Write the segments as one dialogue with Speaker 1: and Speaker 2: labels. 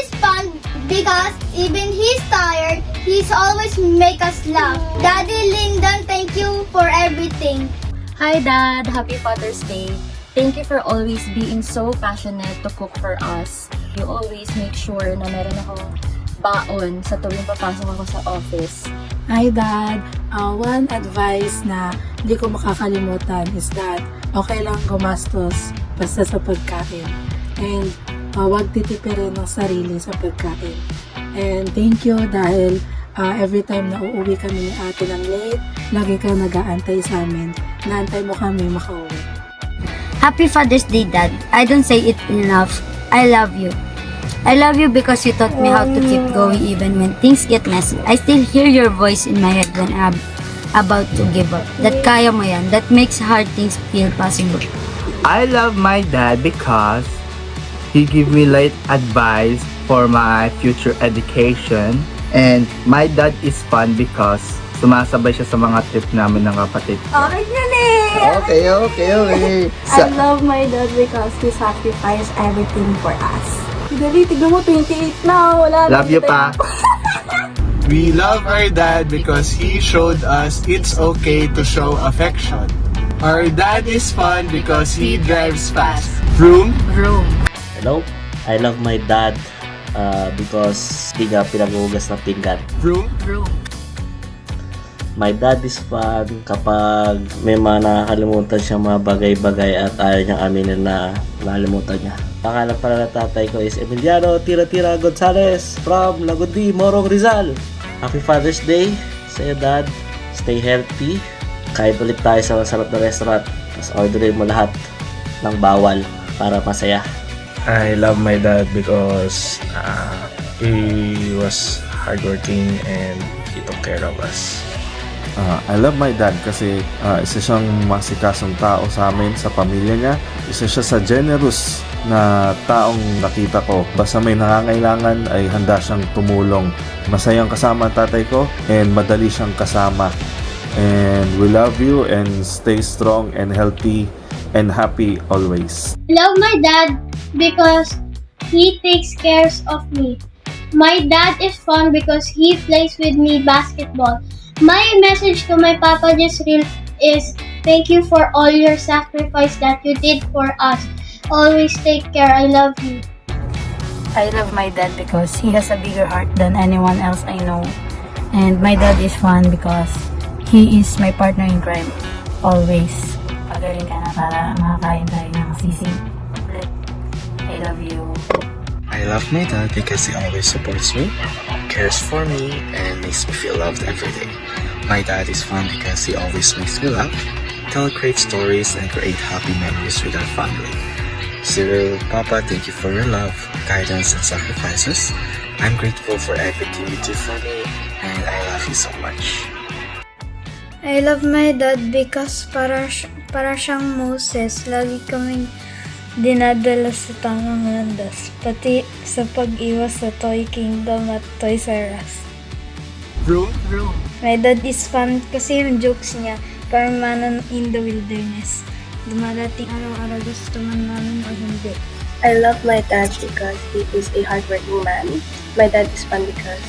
Speaker 1: is fun because even he's tired, he's always make us laugh. Daddy Lyndon, thank you for everything.
Speaker 2: Hi Dad! Happy Father's Day! Thank you for always being so passionate to cook for us. You always make sure na meron akong baon sa tuwing papasok ako sa office.
Speaker 3: Hi Dad! One advice na hindi ko makakalimutan is that okay lang gumastos basta sa pagkain. And huwag titipirin ng sarili sa pagkain. And thank you dahil every time na uuwi kami ni ate ng late, lagi kang nag-aantay sa amin. Naantay mo kami makauwi.
Speaker 4: Happy Father's Day, Dad. I don't say it enough. I love you. I love you because you taught me how to keep going even when things get messy. I still hear your voice in my head when I'm about to give up. That kaya mo yan. That makes hard things feel possible.
Speaker 5: I love my dad because he give me late advice for my future education. And my dad is fun because sumasabay siya sa mga trip namin ng kapatid.
Speaker 2: Okay yan eh!
Speaker 5: Okay.
Speaker 2: I love my dad because he sacrificed everything for us. Dali, tignan mo, 28 na. Wala
Speaker 5: Love you pa.
Speaker 6: We love our dad because he showed us it's okay to show affection. Our dad is fun because he drives fast. Vroom.
Speaker 7: Hello, I love my dad because hindi niya pinaghuhugas ng pinggan.
Speaker 6: Vroom.
Speaker 7: My dad is fun kapag may mga nakakalimutan siya mga bagay-bagay at ayaw niyang aminin na nakalimutan niya. Pangalan pala ng tatay ko is Emiliano Tira-Tira Gonzalez from Lagudi, Morong, Rizal. Happy Father's Day sa'yo, Dad. Stay healthy. Kain ulit tayo sa masarap na restaurant. Tapos orderin mo lahat ng bawal para masaya.
Speaker 8: I love my dad because he was hardworking and he took care of us.
Speaker 9: I love my dad kasi isa siyang masikasong tao sa amin, sa pamilya niya. Isa siya sa generous na taong nakita ko. Basta may nangangailangan ay handa siyang tumulong. Masayang kasama ang tatay ko and madali siyang kasama. And we love you and stay strong and healthy and happy always.
Speaker 1: I love my dad because he takes care of me. My dad is fun because he plays with me basketball. My message to my Papa Jezreel is thank you for all your sacrifice that you did for us. Always take care. I love you.
Speaker 3: I love my dad because he has a bigger heart than anyone else I know. And my dad is fun because he is my partner in crime. Always. Pagaling ka na para makakain tayo ng sisig. I love you.
Speaker 10: I love my dad because he always supports me, cares for me, and makes me feel loved every day. My dad is fun because he always makes me laugh, tell great stories, and create happy memories with our family. Cyril, Papa, thank you for your love, guidance, and sacrifices. I'm grateful for everything you do for me, and I love you so much.
Speaker 1: I love my dad because para siyang Moses. Lagi kaming dinadala sa tamang landas, pati sa pag-iwas sa Toy Kingdom at Toys R Us.
Speaker 6: Vroom.
Speaker 1: My dad is fun kasi yung jokes niya parang man in the wilderness. Dumadating araw-araw gusto man namin o hindi.
Speaker 11: I love my dad because he is a hardworking man. My dad is fun because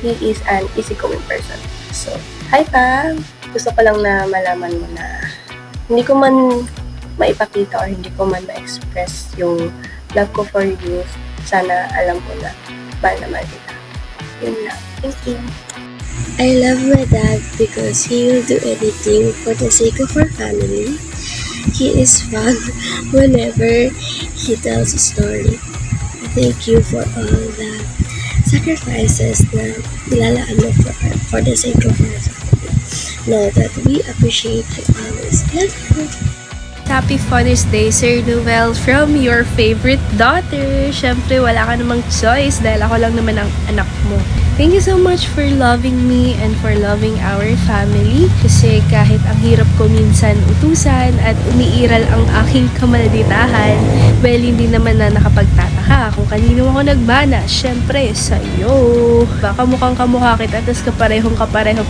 Speaker 11: he is an easygoing person. So, hi Pam! Gusto ko lang na malaman mo na hindi ko man maipakita or hindi ko man ma-express yung love ko for you. Sana alam ko na mahal na mahal kita. Yun lang. Thank you.
Speaker 12: I love my dad because he will do anything for the sake of our family. He is fun whenever he tells a story. Thank you for all the sacrifices na nilalaan mo for the sake of our family. Know that we appreciate you always. Love you.
Speaker 13: Happy Father's Day, Sir Noel, from your favorite daughter. Siyempre, wala ka namang choice dahil ako lang naman ang anak mo. Thank you so much for loving me and for loving our family. Kasi kahit ang hirap ko minsan utusan at umiiral ang aking kamalditahan, well, hindi naman na nakapagtataka kung kanino ako nagbana. Siyempre, sa'yo. Baka mukhang kamukha kita, tapos kapareho pa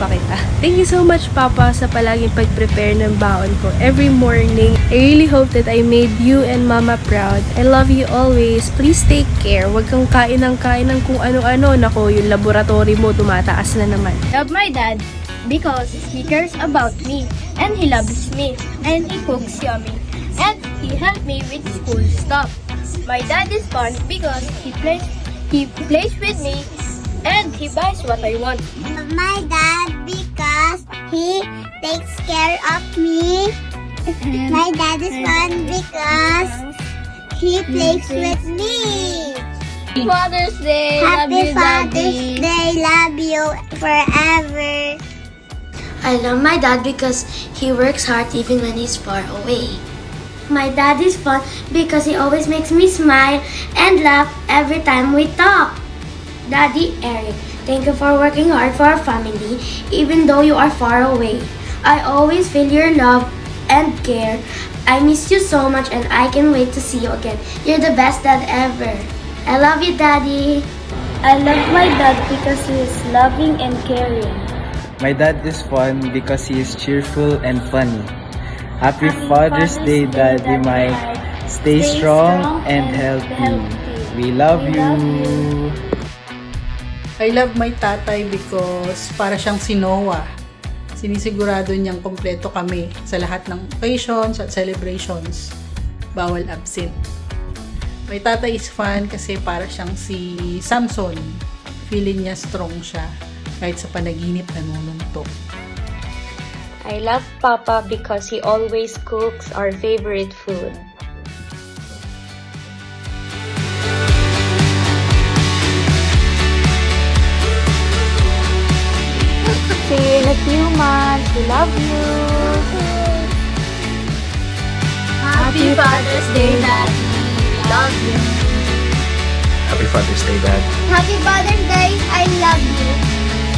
Speaker 13: kita. Thank you so much, Papa, sa palaging pag-prepare ng baon ko every morning. I really hope that I made you and Mama proud. I love you always. Please take care. Huwag kang kain ng kung ano-ano. Nako, yung laboratory mo tumataas na naman.
Speaker 1: Love my dad because he cares about me and he loves me and he cooks yummy and he helped me with school stuff. My dad is fun because he plays with me and he buys what I want.
Speaker 14: Love my dad because he takes care of me. My dad is fun because he plays with me.
Speaker 1: Father's Day.
Speaker 14: Happy Father's Day. Love you forever.
Speaker 12: I love my dad because he works hard even when he's far away. My dad is fun because he always makes me smile and laugh every time we talk. Daddy Eric, thank you for working hard for our family even though you are far away. I always feel your love and care. I miss you so much and I can't wait to see you again. You're the best dad ever. I love you, Daddy.
Speaker 1: I love my dad because he is loving and caring.
Speaker 15: My dad is fun because he is cheerful and funny. Happy Father's Day, Daddy Mike. Stay strong and healthy. We love you.
Speaker 3: I love my tatay because para siyang si Noah. Sinisigurado niyang kompleto kami sa lahat ng occasions at celebrations. Bawal absent. My tatay is fun kasi para siyang si Samson. Feeling niya strong siya kahit sa panaginip nanununtok.
Speaker 16: I love Papa because he always cooks our favorite food. See you in a few months. We love you.
Speaker 1: Happy Father's Day, Daddy. Love you.
Speaker 8: Happy Father's Day, Dad.
Speaker 1: Happy Father's Day. I love you.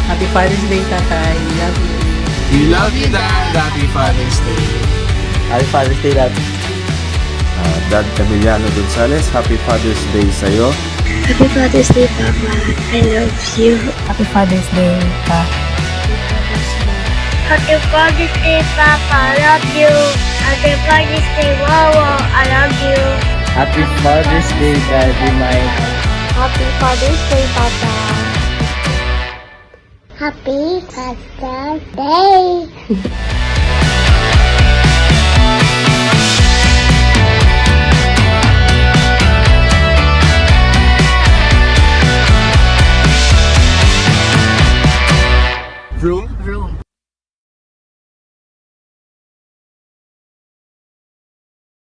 Speaker 3: Happy Father's Day, tatay. Love you.
Speaker 6: We love you, Dad. Happy Father's Day.
Speaker 7: Happy Father's Day, Dad.
Speaker 9: Dad Emiliano Gonzalez, Happy Father's Day sa'yo.
Speaker 12: Happy Father's Day, Papa. I love you.
Speaker 2: Happy Father's Day, Pa.
Speaker 14: Happy Father's Day, Papa. I love you. Happy Father's Day, Wawa. I love you.
Speaker 15: Happy Father's Day, Daddy Mike.
Speaker 16: Happy Father's Day, Papa.
Speaker 14: Happy Father's Day.
Speaker 6: Room?
Speaker 2: Room.